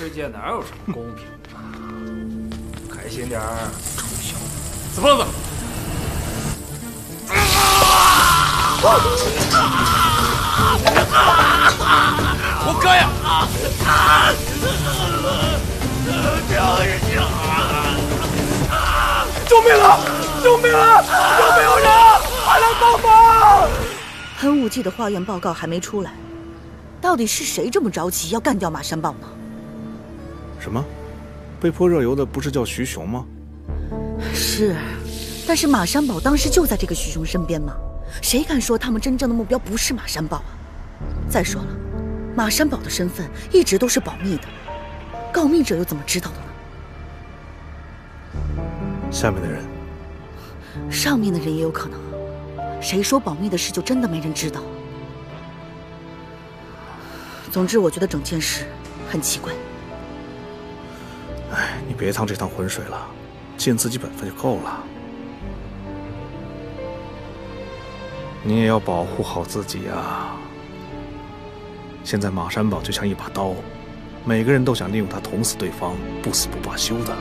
世界哪有什么公平啊？开心点儿，臭小子！死疯子！我哥呀！救命啊！救命啊！有没有人？快来帮忙！喷雾剂的化验报告还没出来，到底是谁这么着急要干掉马山豹呢？什么？被泼热油的不是叫徐雄吗？是，但是马山宝当时就在这个徐雄身边嘛，谁敢说他们真正的目标不是马山宝啊？再说了，马山宝的身份一直都是保密的，告密者又怎么知道的呢？下面的人，上面的人也有可能。谁说保密的事就真的没人知道？总之，我觉得整件事很奇怪。哎，你别趟这趟浑水了，尽自己本分就够了。你也要保护好自己啊！现在马山宝就像一把刀，每个人都想利用他捅死对方，不死不罢休的。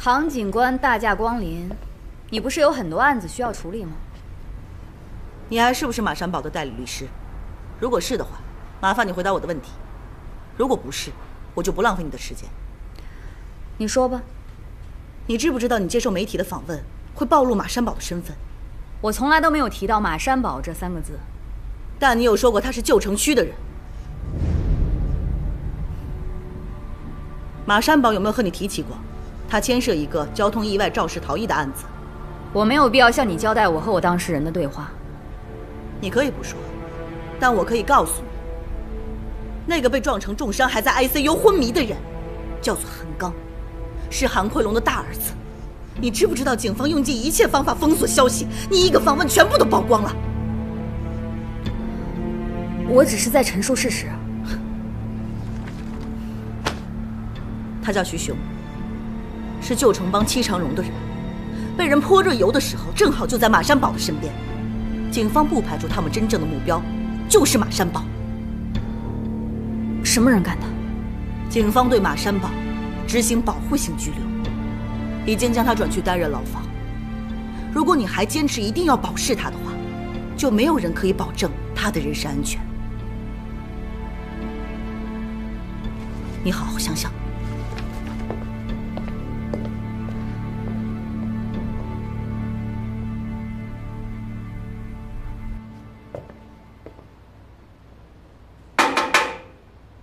唐警官大驾光临，你不是有很多案子需要处理吗？你还是不是马山宝的代理律师？如果是的话，麻烦你回答我的问题；如果不是，我就不浪费你的时间。你说吧。你知不知道你接受媒体的访问会暴露马山宝的身份？我从来都没有提到马山宝这3个字。但你有说过他是旧城区的人。马山宝有没有和你提起过，他牵涉一个交通意外肇事逃逸的案子？我没有必要向你交代我和我当事人的对话。你可以不说，但我可以告诉你，那个被撞成重伤还在 ICU 昏迷的人，叫做韩刚，是韩奎龙的大儿子。你知不知道警方用尽一切方法封锁消息，你一个访问全部都曝光了？我只是在陈述事实。他叫徐雄，是旧城帮戚长荣的人，被人泼热油的时候，正好就在马山宝的身边。警方不排除他们真正的目标就是马山宝。什么人干的？警方对马山宝执行保护性拘留，已经将他转去单人牢房。如果你还坚持一定要保释他的话，就没有人可以保证他的人身安全。你好好想想。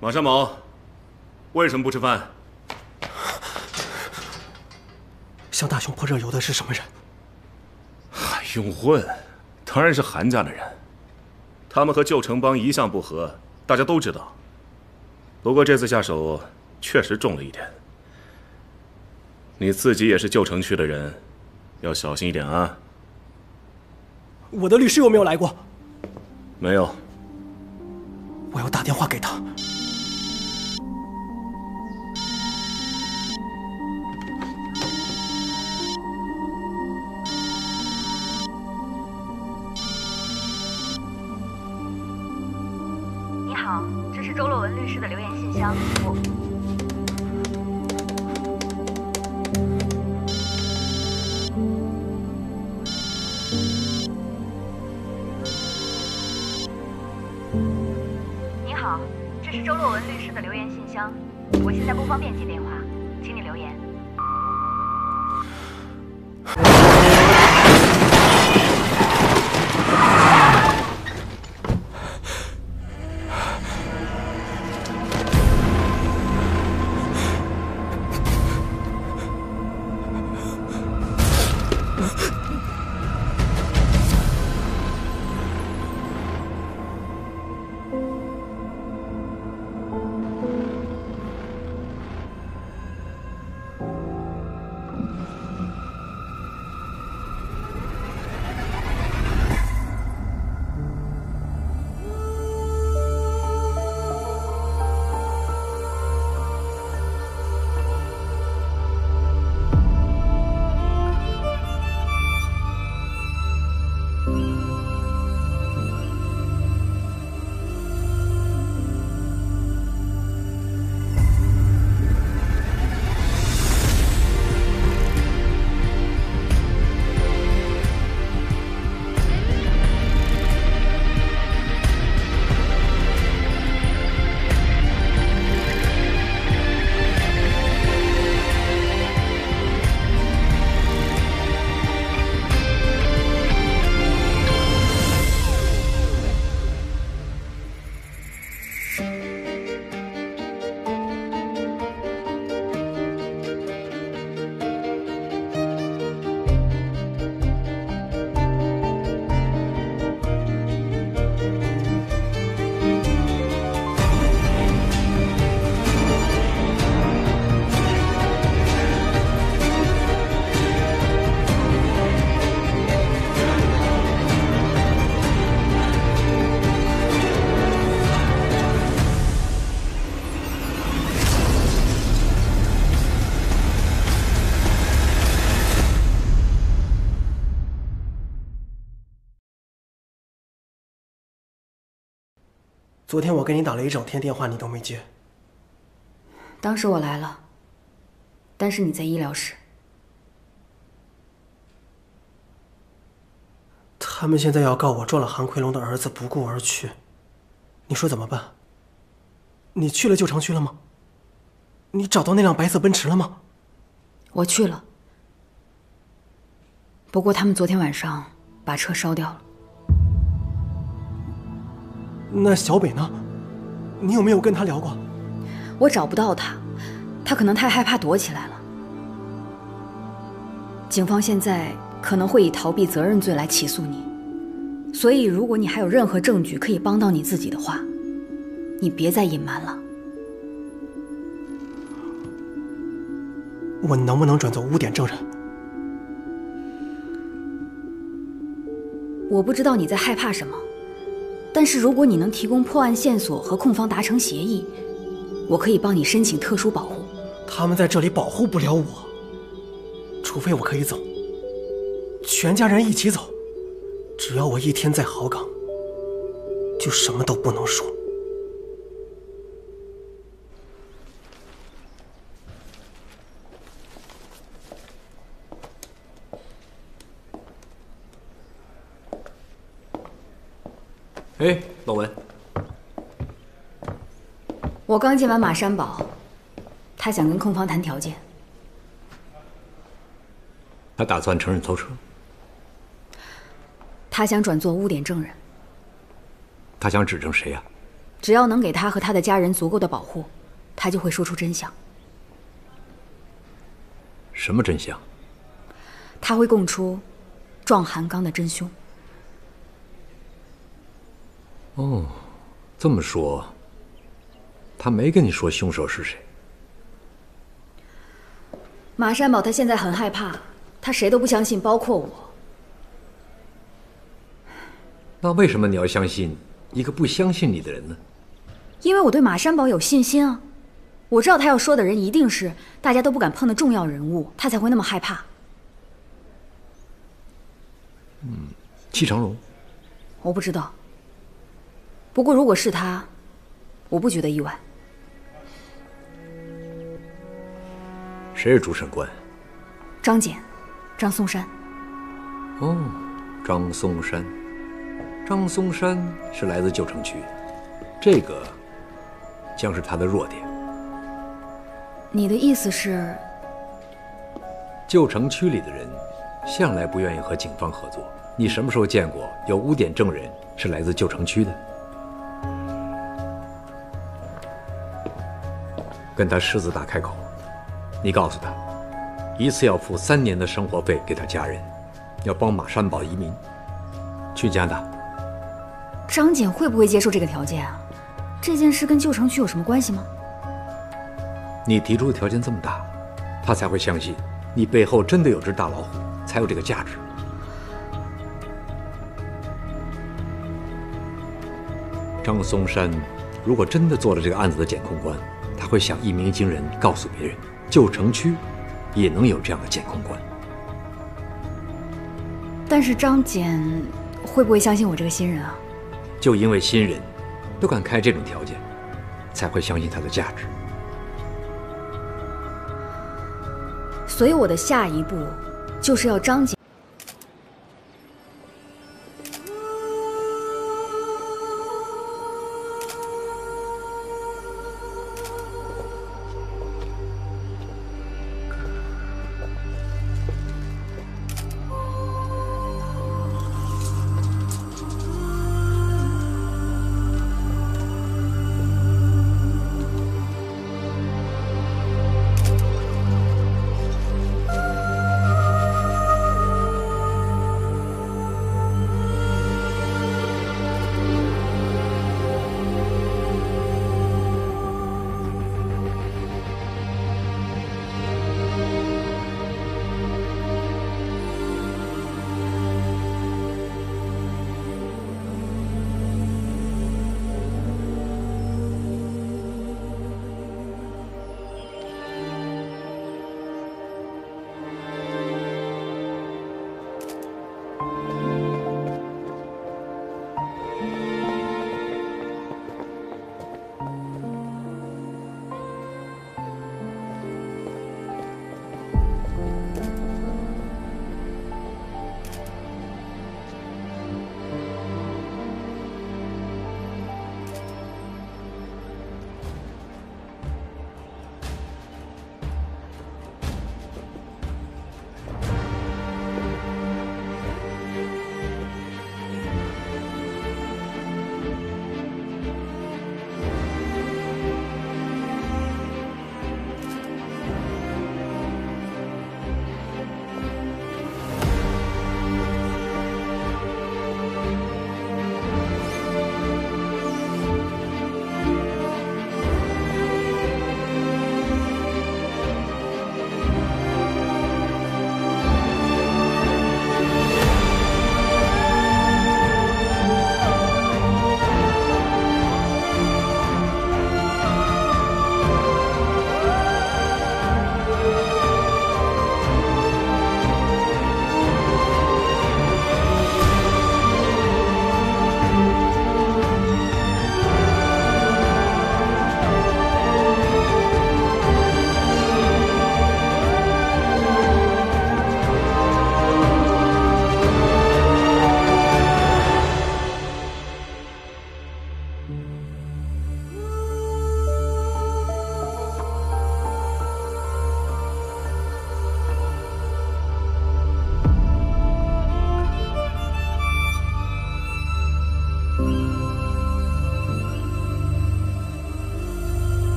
马山宝，为什么不吃饭？向大雄泼热油的是什么人？还用问？当然是韩家的人。他们和旧城帮一向不和，大家都知道。不过这次下手确实重了一点。你自己也是旧城区的人，要小心一点啊。我的律师有没有来过？没有。我要打电话给他。你好，这是周洛文律师的留言信箱。你好，这是周洛文律师的留言信箱。我现在不方便接电话，请你留言。昨天我给你打了一整天电话，你都没接。当时我来了，但是你在医疗室。他们现在要告我撞了韩奎龙的儿子，不顾而去，你说怎么办？你去了旧城区了吗？你找到那辆白色奔驰了吗？我去了，不过他们昨天晚上把车烧掉了。那小北呢？你有没有跟他聊过？我找不到他，他可能太害怕躲起来了。警方现在可能会以逃避责任罪来起诉你，所以如果你还有任何证据可以帮到你自己的话，你别再隐瞒了。我能不能转做污点证人？我不知道你在害怕什么，但是如果你能提供破案线索和控方达成协议，我可以帮你申请特殊保护。他们在这里保护不了我，除非我可以走，全家人一起走。只要我一天在好岗，就什么都不能说。哎，老文，我刚见完马山宝，他想跟控方谈条件。他打算承认偷车。他想转做污点证人。他想指证谁呀？只要能给他和他的家人足够的保护，他就会说出真相。什么真相？他会供出撞韩刚的真凶。哦，这么说，他没跟你说凶手是谁？马山宝他现在很害怕，他谁都不相信，包括我。那为什么你要相信一个不相信你的人呢？因为我对马山宝有信心啊，我知道他要说的人一定是大家都不敢碰的重要人物，他才会那么害怕。戚长荣，我不知道。不过如果是他，我不觉得意外。谁是主审官？张简，张松山。哦，张松山。张松山是来自旧城区，这个将是他的弱点。你的意思是？旧城区里的人向来不愿意和警方合作。你什么时候见过有污点证人是来自旧城区的？跟他狮子大开口，你告诉他，一次要付3年的生活费给他家人，要帮马山宝移民去加拿大。张简会不会接受这个条件啊？这件事跟旧城区有什么关系吗？你提出的条件这么大，他才会相信你背后真的有只大老虎，才有这个价值。张松山如果真的做了这个案子的检控官，他会想一鸣惊人，告诉别人旧城区也能有这样的检控官。但是张简会不会相信我这个新人啊？就因为新人都敢开这种条件，才会相信他的价值。所以我的下一步就是要张简。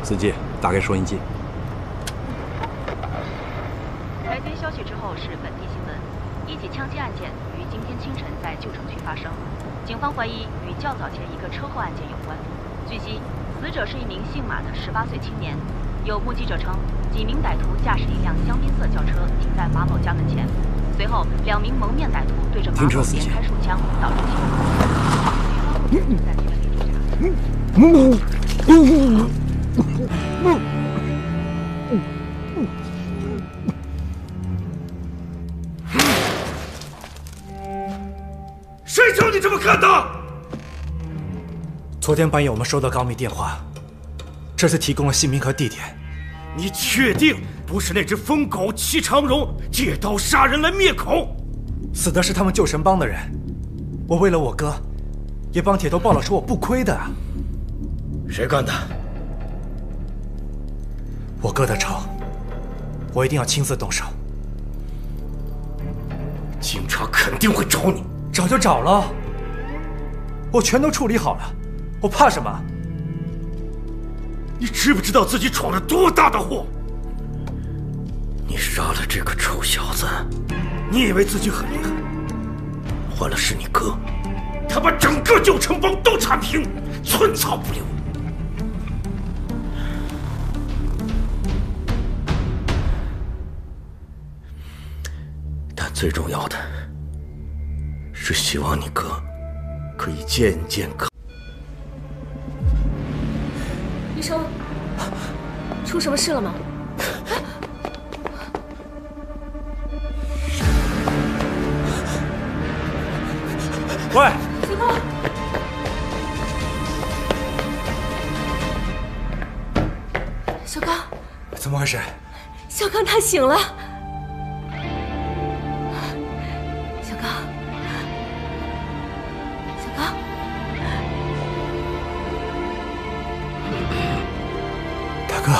子健，打开收音机。财经消息之后是本地新闻：一起枪击案件于今天清晨在旧城区发生，警方怀疑与较早前一个车祸案件有关。据悉，死者是一名姓马的18岁青年。有目击者称，几名歹徒驾驶一辆香槟色轿车停在马某家门前，随后2名蒙面歹徒对着马某连开数枪，导致其死亡。警方在原地调查。谁叫你这么干的？昨天半夜我们收到高密电话，这次提供了姓名和地点。你确定不是那只疯狗戚长荣借刀杀人来灭口？死的是他们旧城帮的人，我为了我哥，也帮铁头报了仇，我不亏的啊。谁干的？我哥的仇，我一定要亲自动手。警察肯定会找你。找就找了，我全都处理好了，我怕什么？你知不知道自己闯了多大的祸？你杀了这个臭小子，你以为自己很厉害？换了是你哥，他把整个旧城帮都铲平，寸草不留。但最重要的是希望你哥可以健健康。医生，出什么事了吗？喂，小刚，小刚，怎么回事？小刚他醒了。小刚，小刚。大哥，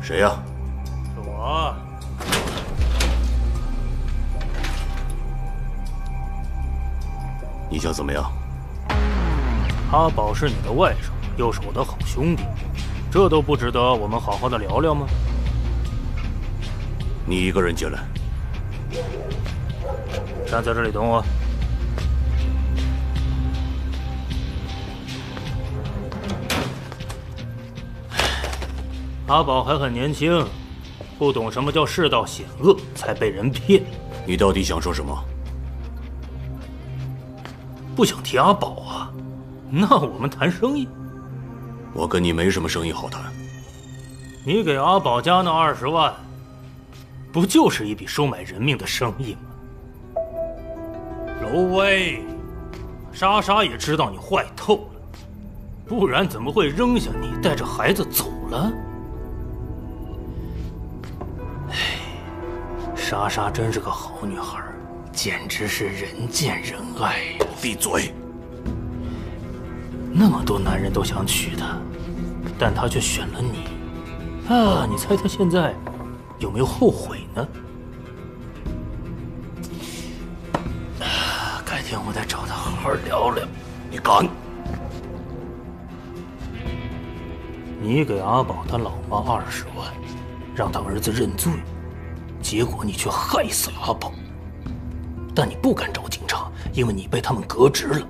谁呀？是我。你想怎么样？阿宝是你的外甥，又是我的好兄弟，这都不值得我们好好的聊聊吗？你一个人进来。站在这里等我。阿宝还很年轻，不懂什么叫世道险恶，才被人骗。你到底想说什么？不想提阿宝啊？那我们谈生意。我跟你没什么生意好谈。你给阿宝家那20万，不就是一笔收买人命的生意吗？娄威，莎莎也知道你坏透了，不然怎么会扔下你带着孩子走了？哎，莎莎真是个好女孩，简直是人见人爱呀！闭嘴！那么多男人都想娶她，但她却选了你。啊，你猜她现在有没有后悔呢？改天我得找她好好聊聊。你敢？你给阿宝他老妈20万，让他儿子认罪，结果你却害死了阿宝。但你不敢找警察，因为你被他们革职了。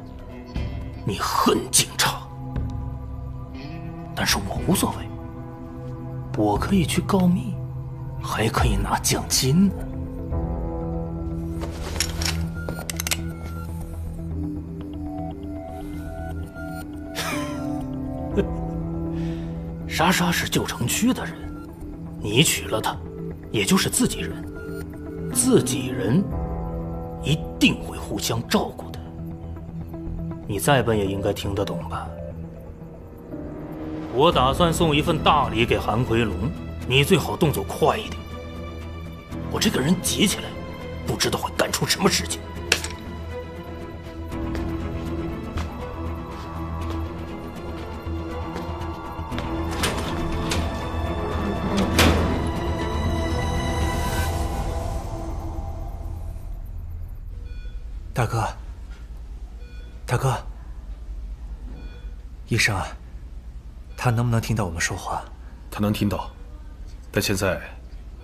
你恨警察，但是我无所谓，我可以去告密，还可以拿奖金呢。莎莎是旧城区的人，你娶了她，也就是自己人。自己人一定会互相照顾的。你再笨也应该听得懂吧？我打算送一份大礼给韩奎龙，你最好动作快一点。我这个人急起来，不知道会干出什么事情。大哥，大哥，医生啊，他能不能听到我们说话？他能听到，但现在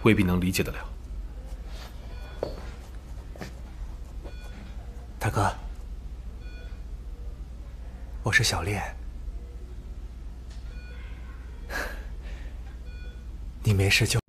未必能理解得了。大哥，我是小烈，你没事就。